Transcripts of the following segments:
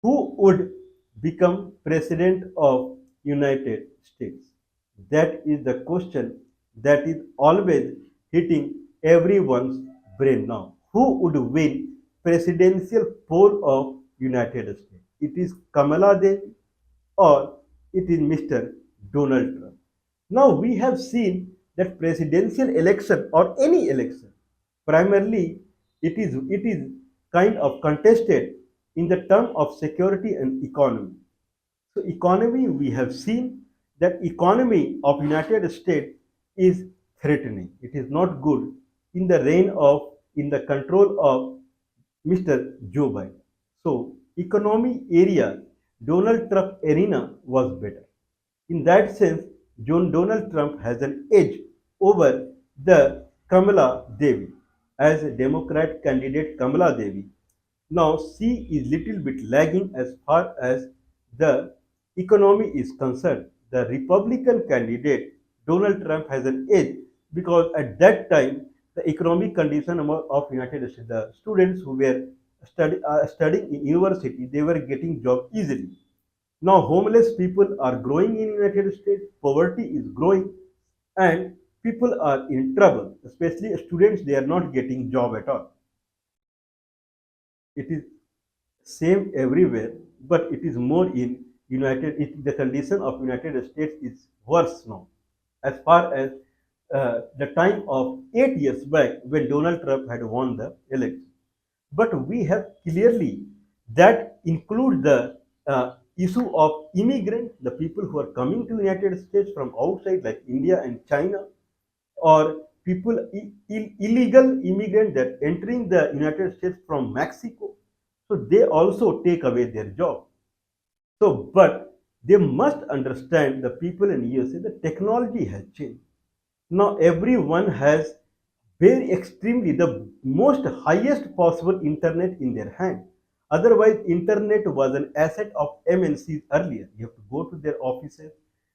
who would become president of United States? That is the question that is always hitting everyone's brain now. Who would win presidential poll of United States? It is Kamala Devi or it is Mr. Donald Trump. Now we have seen that presidential election or any election, primarily it is kind of contested in the term of security and economy. So economy, we have seen that economy of United States is threatening. It is not good in the reign of, in the control of Mr. Joe Biden. So economy area, Donald Trump arena was better. In that sense, Donald Trump has an edge over the Kamala Devi. As a Democrat candidate Kamala Devi, now she is little bit lagging as far as the economy is concerned. The Republican candidate Donald Trump has an edge because at that time the economic condition of United States, the students who were studying in university, they were getting job easily. Now homeless people are growing in United States, poverty is growing, and people are in trouble, especially students, they are not getting job at all. It is same everywhere, but it is more in the condition of United States is worse now as far as the time of 8 years back when Donald Trump had won the election. But we have clearly that include the issue of immigrant, the people who are coming to United States from outside like India and China, or people illegal immigrant that entering the United States from Mexico. So they also take away their job. So, but they must understand the people in USA, the technology has changed. Now everyone has very extremely the most highest possible internet in their hand. Otherwise, internet was an asset of MNCs earlier. You have to go to their offices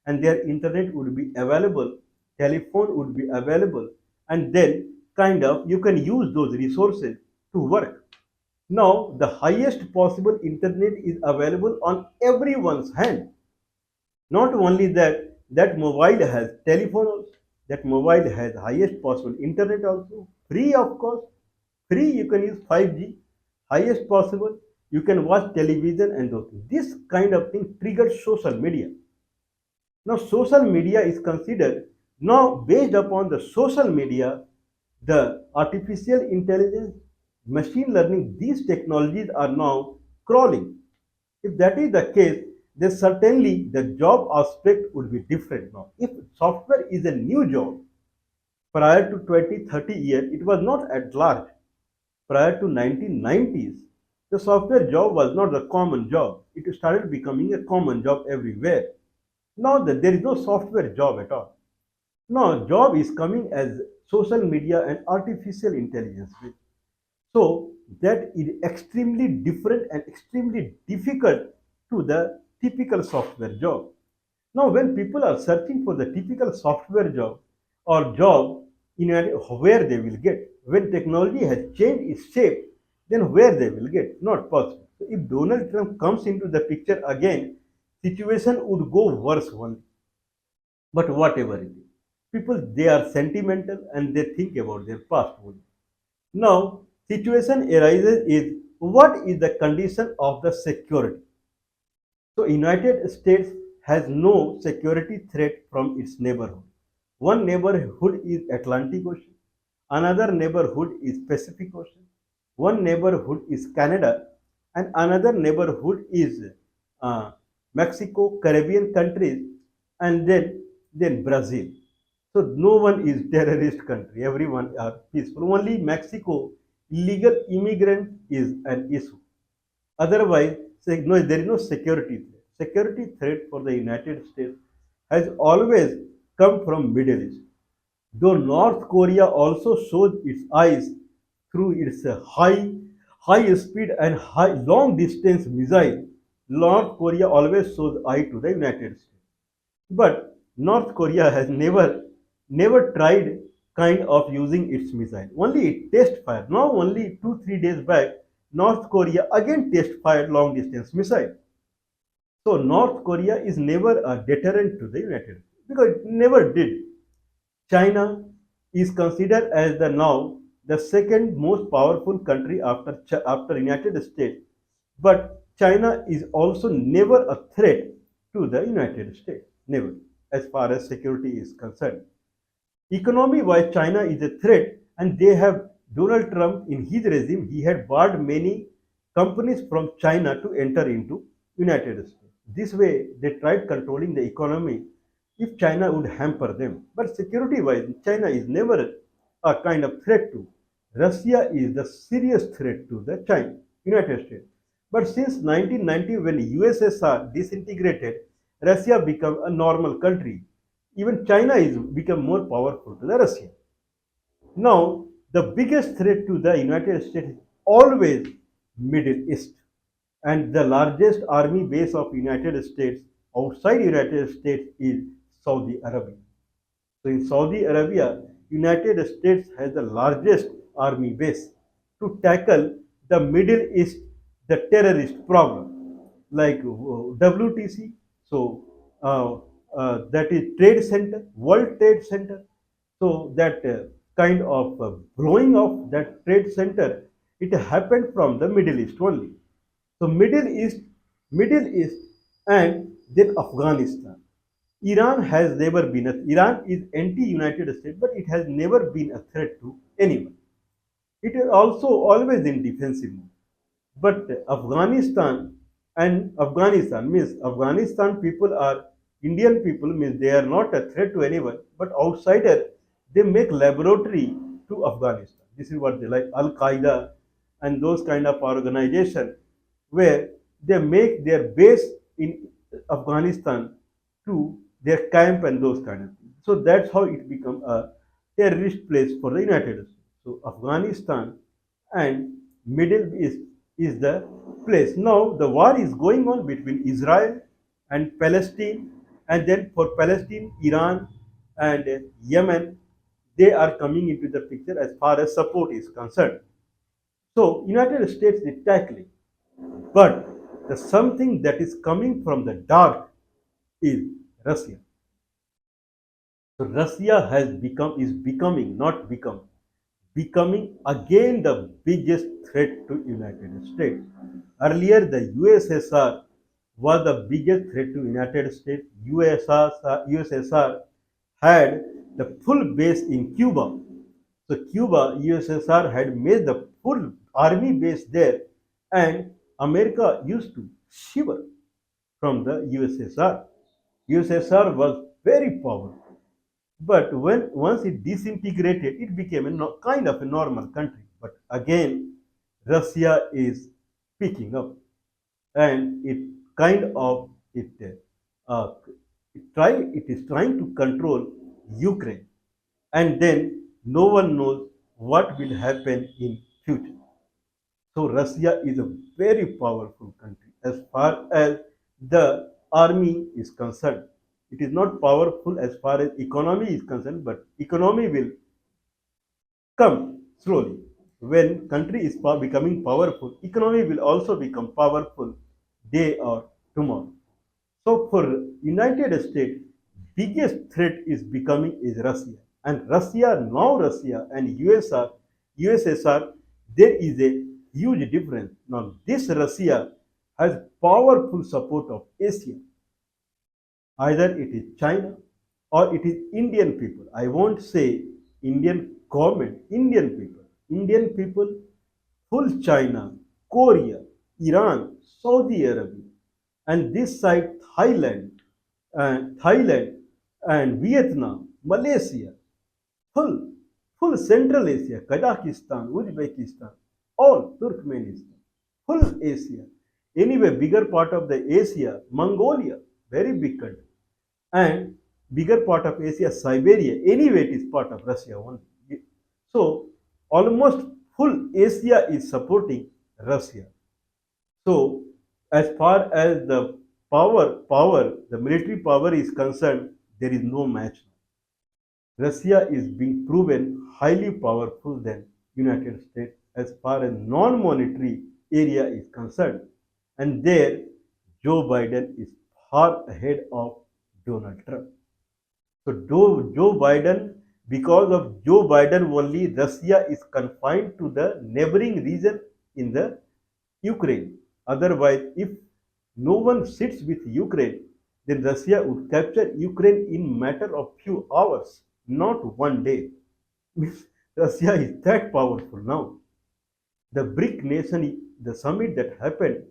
and their internet would be available, telephone would be available, and then kind of you can use those resources to work. Now, the highest possible internet is available on everyone's hand. Not only that, that mobile has telephone also, that mobile has highest possible internet also, free of course, free you can use 5G, highest possible, you can watch television and those things. This kind of thing triggers social media. Now social media is considered, now based upon the social media, the artificial intelligence, machine learning, these technologies are now crawling. If that is the case, then certainly the job aspect would be different now. If software is a new job, prior to 20, 30 years, it was not at large. Prior to 1990s, the software job was not a common job. It started becoming a common job everywhere. Now that there is no software job at all. Now job is coming as social media and artificial intelligence. So that is extremely different and extremely difficult to the typical software job. Now, when people are searching for the typical software job or job in where they will get, when technology has changed its shape, then where they will get, not possible. So if Donald Trump comes into the picture again, situation would go worse only. But whatever it is, people they are sentimental and they think about their past only. Now, situation arises is what is the condition of the security? So United States has no security threat from its neighborhood. One neighborhood is Atlantic Ocean, another neighborhood is Pacific Ocean, one neighborhood is Canada, and another neighborhood is uh, Mexico, Caribbean countries, and then Brazil. So no one is terrorist country. Everyone are peaceful. Only Mexico illegal immigrant is an issue. Otherwise, no, there is no security threat. Security threat for the United States has always come from Middle East. Though North Korea also shows its eyes through its high speed and high long distance missile, North Korea always shows eye to the United States. But North Korea has never tried kind of using its missile. Only it test fire. Now only 2 3 days back, North Korea again test fired long distance missile. So North Korea is never a deterrent to the United States because it never did. China is considered as the now the second most powerful country after United States, but China is also never a threat to the United States, never, as far as security is concerned. Economy wise, China is a threat, and they have Donald Trump in his regime. He had barred many companies from China to enter into United States. This way, they tried controlling the economy if China would hamper them. But security wise, China is never a kind of threat to. Russia is the serious threat to the China, United States. But since 1990, when USSR disintegrated, Russia became a normal country. Even China is become more powerful to the Russia. Now, the biggest threat to the United States is always Middle East, and the largest army base of United States outside United States is Saudi Arabia. So in Saudi Arabia, United States has the largest army base to tackle the Middle East, the terrorist problem, like WTC. So that is Trade Center, World Trade Center. So that kind of blowing of that trade center, it happened from the Middle East only. So Middle East, and then Afghanistan. Iran is anti-United States, but it has never been a threat to anyone. It is also always in defensive mode. But Afghanistan means Afghanistan people are Indian people means they are not a threat to anyone, but outsider they make laboratory to Afghanistan. This is what they like Al Qaeda and those kind of organization where they make their base in Afghanistan to their camp and those kind of things. So that's how it become a terrorist place for the United States. So Afghanistan and Middle East is the place. Now the war is going on between Israel and Palestine, and then for Palestine, Iran and Yemen, they are coming into the picture as far as support is concerned. So United States is tackling, but the something that is coming from the dark is Russia. So Russia is becoming, not become, becoming again the biggest threat to United States. Earlier, the USSR was the biggest threat to United States. USSR had the full base in Cuba. So Cuba, USSR had made the full army base there, and America used to shiver from the USSR. USSR was very powerful. But when once it disintegrated, it became a kind of a normal country. But again, Russia is picking up, and it kind of uh, it is trying to control Ukraine, and then no one knows what will happen in future. So Russia is a very powerful country as far as the army is concerned. It is not powerful as far as economy is concerned, but economy will come slowly. When country is becoming powerful, economy will also become powerful day or tomorrow. So for United States, biggest threat is becoming is Russia. And Russia and USSR, there is a huge difference. Now this Russia has powerful support of Asia. Either it is China or it is Indian people. I won't say Indian government, Indian people. Indian people, full China, Korea, Iran, Saudi Arabia, and this side Thailand and Vietnam, Malaysia, full, full Central Asia, Kazakhstan, Uzbekistan, all Turkmenistan, full Asia. Anyway, bigger part of the Asia, Mongolia, very big country, and bigger part of Asia, Siberia. Anyway, it is part of Russia only. So almost full Asia is supporting Russia. So as far as the the military power is concerned, there is no match. Russia is being proven highly powerful than United States as far as non-monetary area is concerned. And there, Joe Biden is far ahead of Donald Trump. So Joe Biden, because of Joe Biden only, Russia is confined to the neighboring region in the Ukraine. Otherwise, if no one sits with Ukraine, then Russia would capture Ukraine in matter of few hours, not one day. Means Russia is that powerful now. The BRIC nation, the summit that happened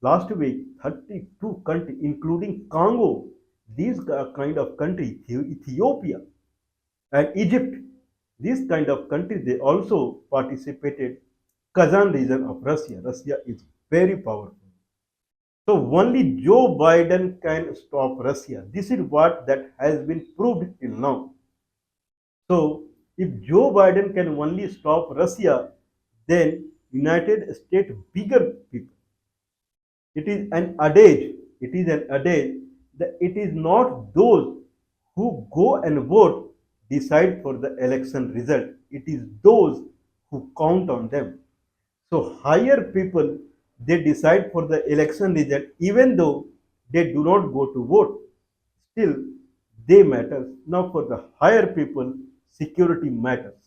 last week, 32 countries, including Congo, these kind of countries, Ethiopia and Egypt, these kind of countries, they also participated. Kazan region of Russia. Russia is very powerful. So only Joe Biden can stop Russia. This is what that has been proved till now. So if Joe Biden can only stop Russia, then United States bigger people. It is an adage. It is an adage that it is not those who go and vote decide for the election result. It is those who count on them. So higher people they decide for the election result even though they do not go to vote. Still they matter. Now for the higher people, security matters.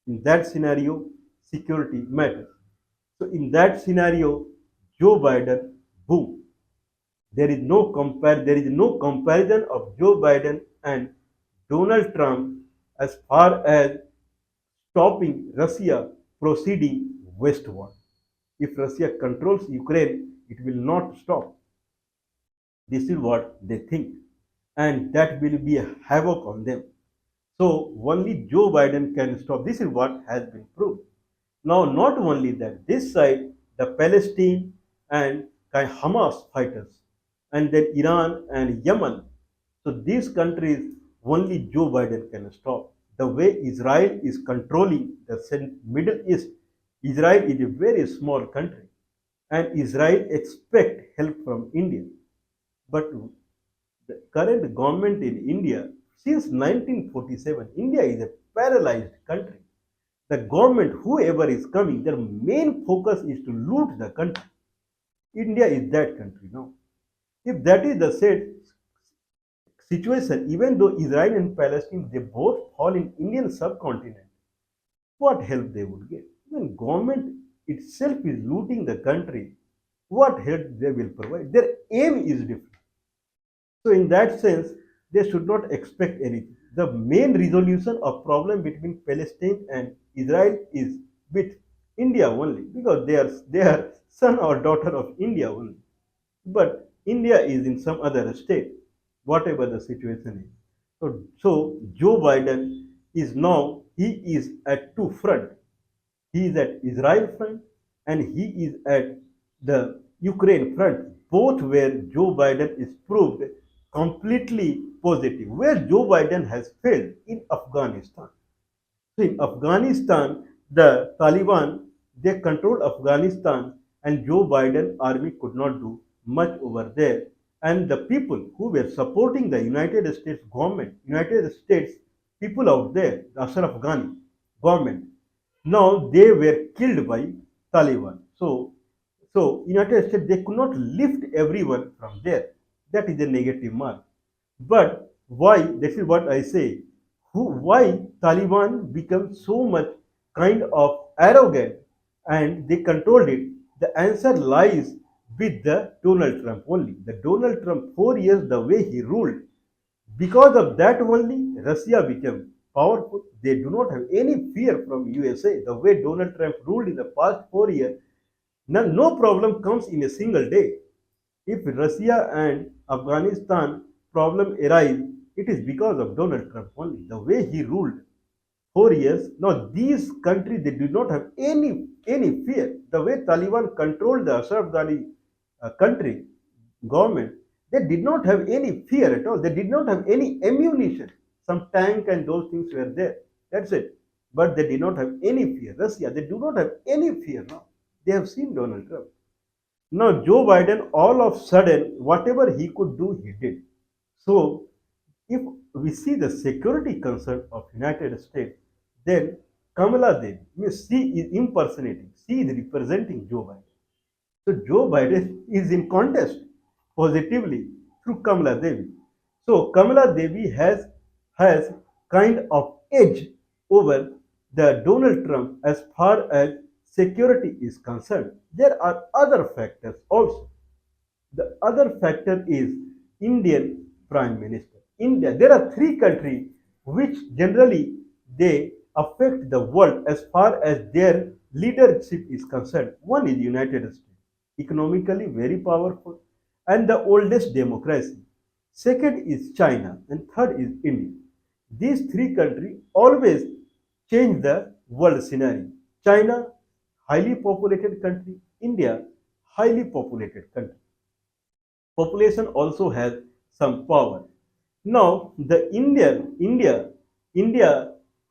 In that scenario, security matters. So in that scenario, Joe Biden, boom. There is no comparison of Joe Biden and Donald Trump as far as stopping Russia proceeding westward. If Russia controls Ukraine, it will not stop. This is what they think. And that will be a havoc on them. So only Joe Biden can stop. This is what has been proved. Now, not only that, this side, the Palestine and Hamas fighters, and then Iran and Yemen. So these countries, only Joe Biden can stop. The way Israel is controlling the Middle East, Israel is a very small country, and Israel expect help from India. But the current government in India, since 1947, India is a paralyzed country. The government, whoever is coming, their main focus is to loot the country. India is that country now. If that is the said situation, even though Israel and Palestine they both fall in Indian subcontinent, what help they would get? When government itself is looting the country, what help they will provide? Their aim is different. So in that sense, they should not expect anything. The main resolution of problem between Palestine and Israel is with India only because they are son or daughter of India only. But India is in some other state, whatever the situation is. So Joe Biden is now he is at two front. He is at Israel front and he is at the Ukraine front, both where Joe Biden is proved completely positive. Where Joe Biden has failed in Afghanistan. So in Afghanistan, the Taliban they controlled Afghanistan, and Joe Biden army could not do much over there. And the people who were supporting the United States government, United States people out there, the Ashraf Ghani government, now they were killed by Taliban. So United States they could not lift everyone from there. That is a negative mark. But why? This is what I say. Why Taliban become so much kind of arrogant and they controlled it? The answer lies with the Donald Trump only. The Donald Trump 4 years the way he ruled. Because of that only, Russia became powerful. They do not have any fear from USA. The way Donald Trump ruled in the past 4 years, no problem comes in a single day. If Russia and Afghanistan problem arise, it is because of Donald Trump only. The way he ruled 4 years. Now these countries they did not have any fear. The way Taliban controlled the Ashraf Ghani country government, they did not have any fear at all. They did not have any ammunition. Some tank and those things were there. That's it. But they did not have any fear. Russia, they do not have any fear now. They have seen Donald Trump. Now Joe Biden, all of a sudden, whatever he could do, he did. So if we see the security concern of United States, then Kamala Devi, means she is impersonating, she is representing Joe Biden. So Joe Biden is in contest positively through Kamala Devi. So Kamala Devi has kind of edge over the Donald Trump as far as security is concerned. There are other factors also. The other factor is Indian Prime Minister. India. There are three countries which generally they affect the world as far as their leadership is concerned. One is United States, economically very powerful and the oldest democracy. Second is China and third is India. These three countries always change the world scenario. China, highly populated country. India, highly populated country. Population also has some power. Now the India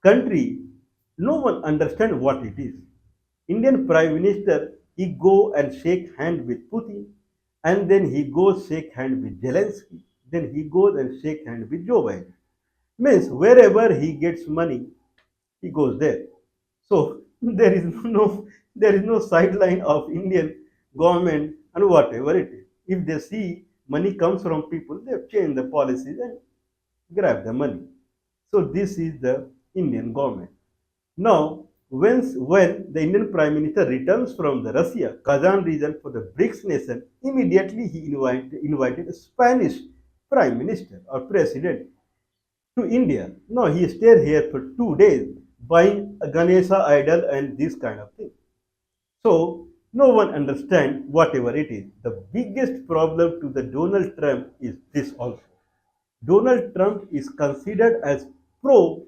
country, no one understand what it is. Indian Prime Minister, he go and shake hand with Putin, and then he goes shake hand with Zelensky, then he goes and shake hand with Joe Biden. Means wherever he gets money, he goes there. So there is no sideline of Indian government and whatever it is. If they see money comes from people, they change the policies and grab the money. So this is the Indian government. Now, when the Indian Prime Minister returns from the Russia, Kazan region for the BRICS nation, immediately he invited a Spanish Prime Minister or President to India. No, he stayed here for 2 days buying a Ganesha idol and this kind of thing. So no one understands whatever it is. The biggest problem to the Donald Trump is this also. Donald Trump is considered as pro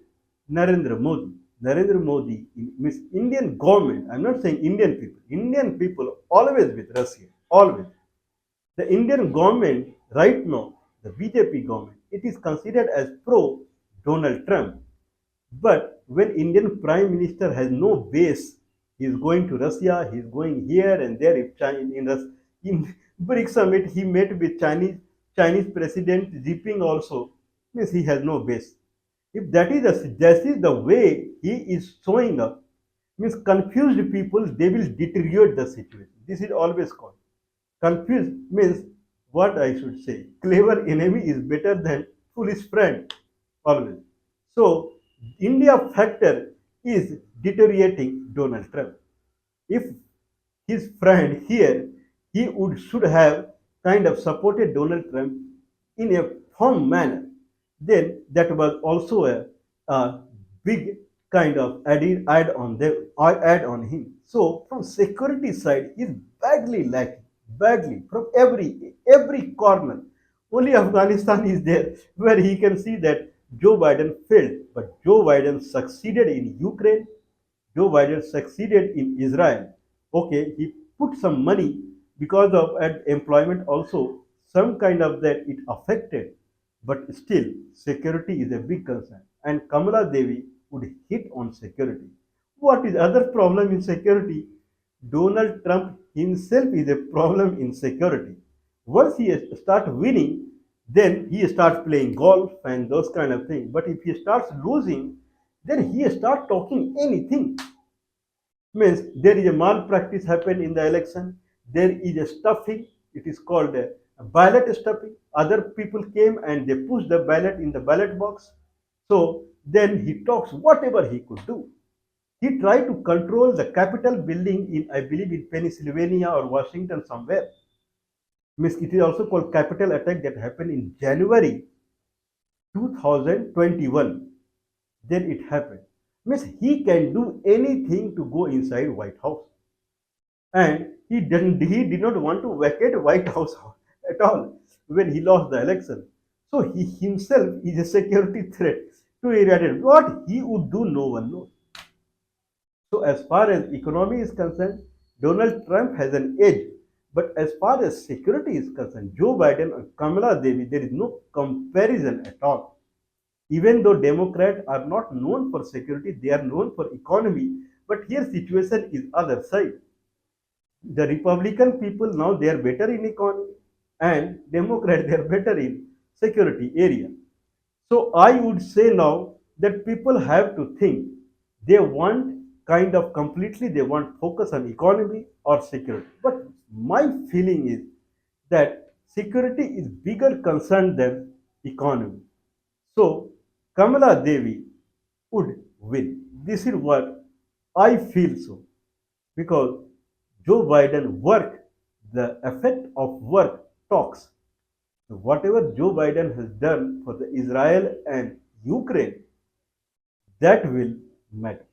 Narendra Modi. Narendra Modi means Indian government. I'm not saying Indian people. Indian people always with Russia. Always. The Indian government right now, the BJP government, it is considered as pro Donald Trump. But when Indian Prime Minister has no base, he is going to Russia, he is going here and there. If China, in BRICS summit, he met with Chinese President Xi Jinping also, means he has no base. If that is the way he is showing up, means confused people, they will deteriorate the situation. This is always called. Confused means what I should say. Clever enemy is better than foolish friend. Always. So India factor is deteriorating Donald Trump. If his friend here, he would should have kind of supported Donald Trump in a firm manner, then that was also a big kind of add on him. So from security side is badly lacking, badly from every corner. Only Afghanistan is there where he can see that Joe Biden failed, but Joe Biden succeeded in Ukraine. Joe Biden succeeded in Israel. Okay, he put some money because of employment also, some kind of that it affected, but still security is a big concern. And Kamala Devi would hit on security. What is other problem in security? Donald Trump himself is a problem in security. Once he starts winning, then he starts playing golf and those kind of things. But if he starts losing, then he starts talking anything. Means there is a malpractice happened in the election. There is a stuffing. It is called a ballot stuffing. Other people came and they pushed the ballot in the ballot box. So then he talks whatever he could do. He tried to control the Capitol building in, I believe, in Pennsylvania or Washington somewhere. Means it is also called Capitol attack that happened in January 2021. Then it happened. Means he can do anything to go inside White House, and he did not want to vacate White House at all when he lost the election. So he himself is a security threat to Iran. What he would do, no one knows. So as far as economy is concerned, Donald Trump has an edge. But as far as security is concerned, Joe Biden and Kamala Devi, there is no comparison at all. Even though Democrats are not known for security, they are known for economy. But here situation is other side. The Republican people now they are better in economy, and Democrat they are better in security area. So I would say now that people have to think they want kind of completely they want focus on economy or security. But my feeling is that security is bigger concern than economy. So Kamala Devi would win. This is what I feel so because Joe Biden work, the effect of work talks. Whatever Joe Biden has done for the Israel and Ukraine, that will matter.